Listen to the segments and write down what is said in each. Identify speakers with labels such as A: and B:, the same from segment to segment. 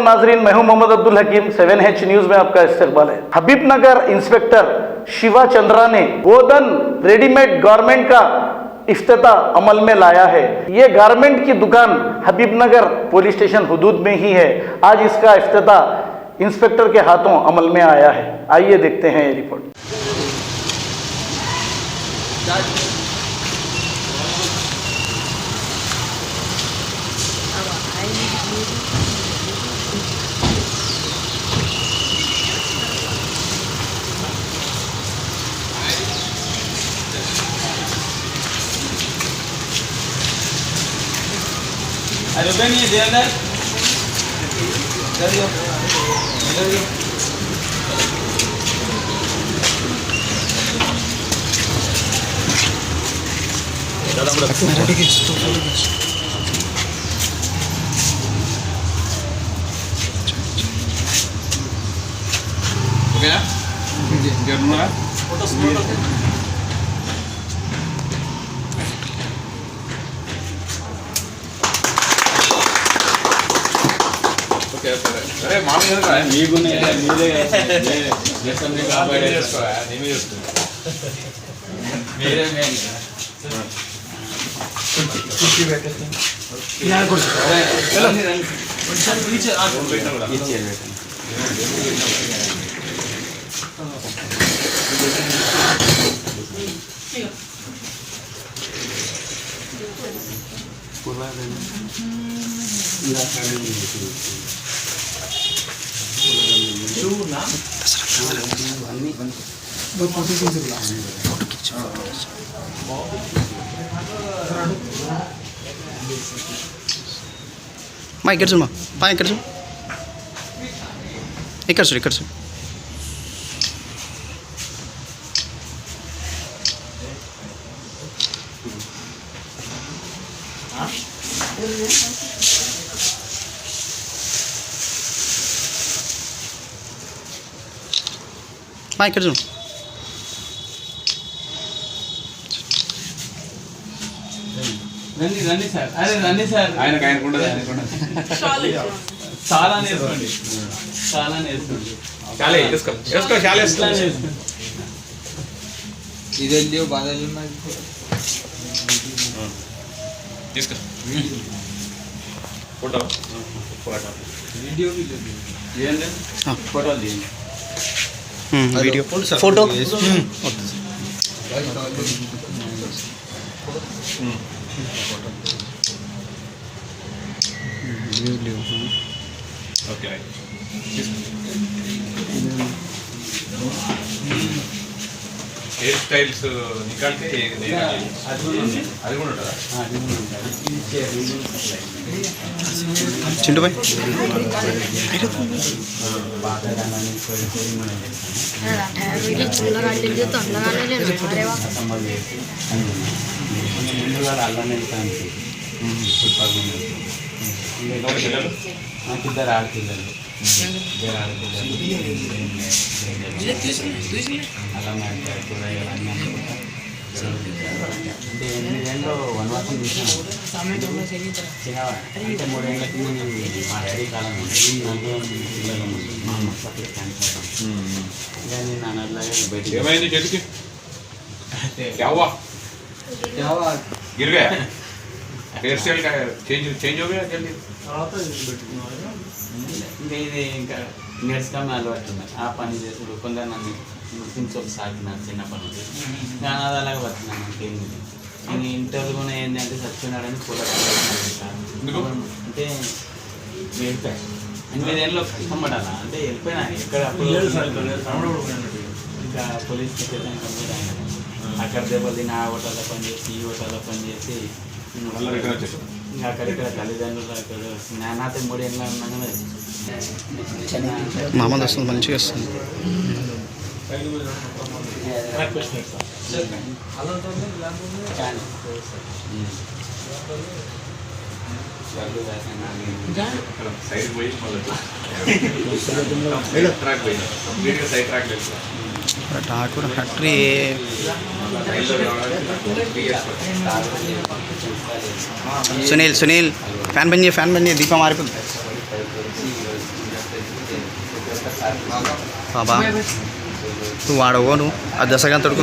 A: नाजरीन, मैं हूं मोहम्मद अब्दुल हकीम। 7H न्यूज में आपका इस्तकबाल है। हबीबनगर इंस्पेक्टर शिवा चंद्रा ने गोदन रेडीमेड गारमेंट का इफ्तिताह अमल में लाया है। ये गारमेंट की दुकान हबीबनगर पुलिस स्टेशन हुदूद में ही है। आज इसका इफ्तिताह इंस्पेक्टर के हाथों अमल में आया है। आइए देखते हैं ये रिपोर्ट।
B: अरे नहीं है दे अंदर इधर ओके ना जरूर फोटो अरे मामी मीगुने मेरे
C: మా ఇక్కడ చూడమా పా ఇక్కడ చూడు ఇక్కడ చూడు ఇక్కడ చూడు మా ఇక్కడ చూడు
B: రండి రండి సార్ అరే రండి సార్ ఆయనకుండదు చాలా నేర్చుకోండి చాలా నేర్చుకోండి చాలే వేసుకో వేసుకో చాలా వేసుకో
D: ఇదెల్లి బాధలు
B: తీసుకో ఫోటో ఫోటో వీడియో ఏంటంటే ఫోటోలు తీయండి
C: video photo
B: okay hair styles निकाल के అది కూడా ఉంటుందా
C: చింటూ భాయ్
D: ఇద్దరు ఆడపిల్లలు అలా మాట్లాడు కూరగాయలు అన్నీ అనుకుంటా అంటే 8 ఏళ్ళు వనవాసం చూసాను. చిన్న అంటే 3 ఏళ్ళకి మా డాడీ కాలం ఉంది పిల్లలు మా అమ్మ సపరేట్ క్యాన్సర్ ఇంకా నేను అన్నట్లాగా బయటికి
B: ఏమైంది చెట్టుకి गिर गया हेयर स्टाइल का चेंज हो गया जल्दी
D: ఇంకా ఇది ఇంకా నేర్చుకొని అలవాటు ఉన్నాయి. ఆ పని చేసుడు కొందరు నన్ను ముస్లింస్ సాగినారు చిన్నప్పటి నుంచి నేను అది అలాగే బతున్నాను. ఇంకేంది నేను ఇంటర్వ్యూ కూడా ఏంటంటే చచ్చిపోయినాడని కూడా అంటే వెళ్ళిపోయాను 8 ఏళ్ళు కష్టపడాలా అంటే వెళ్ళిపోయినా ఎక్కడ ఇంకా పోలీస్ స్టేషన్ కంప్లీట్ అయినా అక్కడ దెబ్బలు తిని ఆ హోటల్లో పనిచేసి ఈ హోటల్లో పనిచేసి ఇంకా అక్కడిక్కడ తల్లిదండ్రులు అక్కడ నాతో 3 ఏళ్ళ ఉన్నాగానే
C: మామూలు వస్తుంది మంచిగా వస్తుంది.
B: సైడ్ పోయి ట్రాక్ పోయి కంప్లీట్గా సైడ్ ట్రాక్ లేదు
C: ठाकुर फैक्ट्री सुनील सुनील फैन बनिए दीपा मारे బాబా నువ్వు వాడవో నువ్వు అది దశగా తడుకు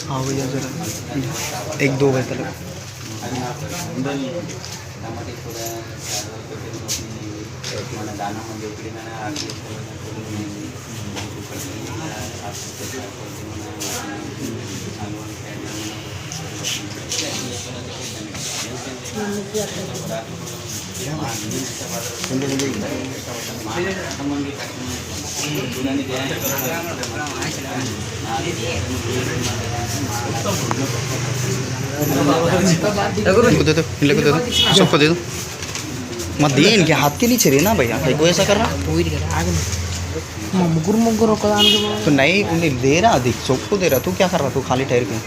C: हाँ भैया जरा 1-2 बजे तक
D: మన దానం ఎప్పుడైనా
C: दे दो सबको दे दो मत दे इनके हाथ के नीचे रहे ना भैया को ऐसा कर रहा
E: मुग्गुर
C: तो नहीं उन्हें दे रहा देख सबको दे रहा तू क्या कर रहा तू खाली ठहर के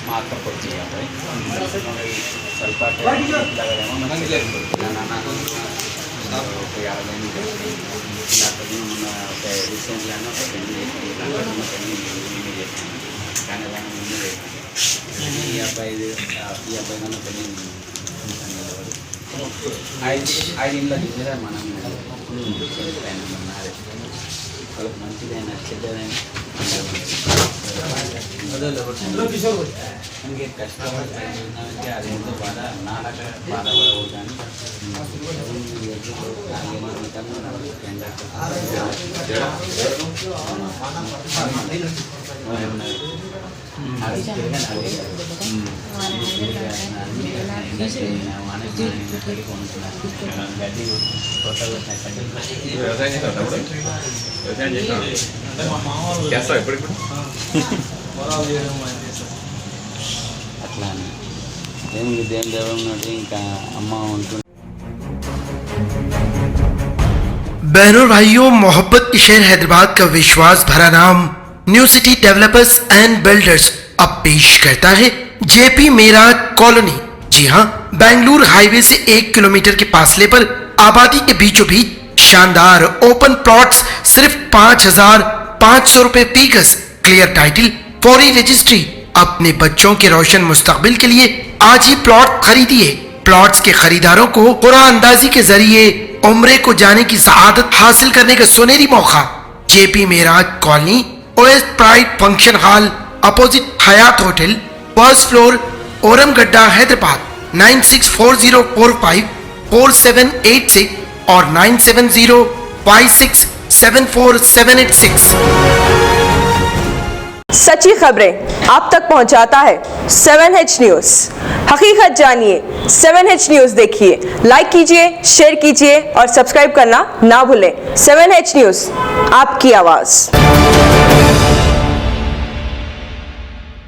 D: ಮಾರ್ಕಪ್ಪಚ್ಚಿ ಸ್ವಲ್ಪ రీసెంట్లీ అన్న ఒక పెళ్లి చేసి కానీ ఈ అబ్బాయి కన్నా పెళ్లి 5 ఇంట్లో చూసేదా మనం వాళ్ళకి మంచిదైనా చెడ్డదైనా మనకి కష్టం అంటే అది ఎంతో బాధ నాలాగా బాధపడవు కానీ అట్లా ఏముంది దేని దేవం ఉన్నట్టు ఇంకా అమ్మ ఉంటుంది.
F: बहनों भाइयों, मोहब्बत के शहर हैदराबाद का विश्वास भरा नाम new city developers and builders अब पेश करता है जेपी मेराज कॉलोनी। जी हां, बेंगलुरु हाईवे से 1 किलोमीटर के फासले पर आबादी के बीचों बीच शानदार ओपन प्लॉट्स सिर्फ 5,500 रुपए फी गज, क्लियर टाइटल, फौरी रजिस्ट्री। अपने बच्चों के रोशन मुस्तकबिल के लिए आज ही प्लॉट खरीदिए। प्लॉट्स के खरीदारों को कुरान अंदाजी के जरिए उम्रे को जाने की सआदत हासिल करने का सुनहरी मौका। JP Meraj colony, OS pride function hall, opposite Hyatt hotel, first floor, Ormagadda, Hyderabad. 9640454786 और 9705674786।
G: सच्ची खबरें आप तक पहुंचाता है 7H न्यूज। हकीकत जानिए, 7H न्यूज देखिए, लाइक कीजिए, शेयर कीजिए और सब्सक्राइब करना ना भूलें। 7H न्यूज, आपकी आवाज।